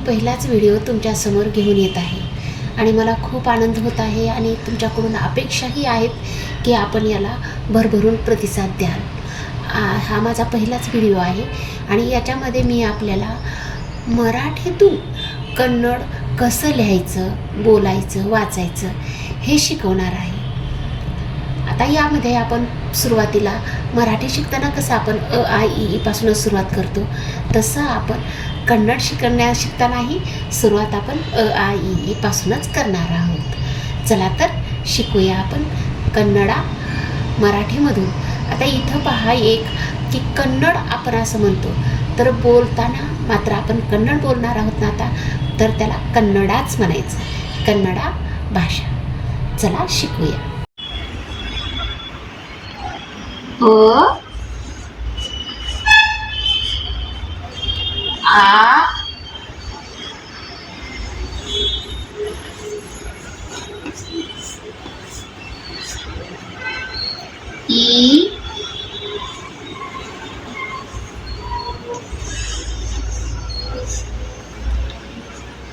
पहिलाच व्हिडिओ तुमच्यासमोर घेऊन येत आहे आणि मला खूप आनंद होत आहे आणि तुमच्याकडून अपेक्षाही आहेत की आपण याला भरभरून प्रतिसाद द्याल। हा माझा पहिलाच व्हिडिओ आहे आणि याच्यामध्ये मी आपल्याला मराठीतून कन्नड कसं लिहायचं, बोलायचं, वाचायचं हे शिकवणार आहे। आता यामध्ये आपण सुरुवातीला मराठी शिकताना कसं आपण अ आ इ ई पासूनच सुरुवात करतो, तसं आपण कन्नड शिकतानाही सुरुवात आपण अ आ इ ई पासूनच करणार आहोत। चला तर शिकूया आपण कन्नडा मराठीमधून। आता इथं पहा एक की कन्नड आपण असं म्हणतो, तर बोलताना मात्र आपण कन्नड बोलणार आहोत ना आता, तर त्याला कन्नडाच म्हणायचं, कन्नडा भाषा। चला शिकूया। अ आ ई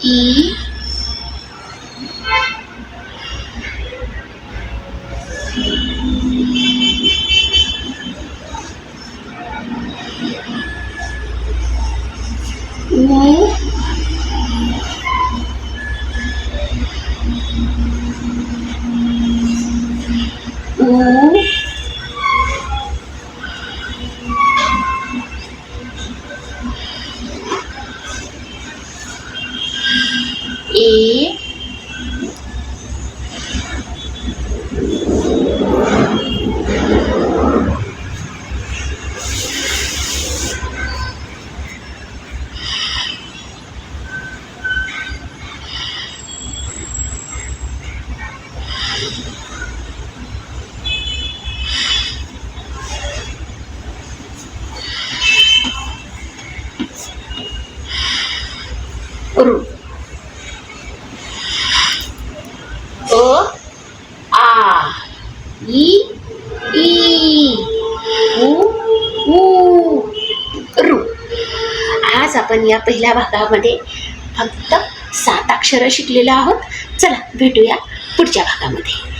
ई ऊ ऊ ए रू अ आ इ ई उ ऊ रू। आज आपण या पहिल्या भागामध्ये फक्त 7 अक्षरं शिकलेलो आहोत। चला भेटूया पुढच्या भागामध्ये।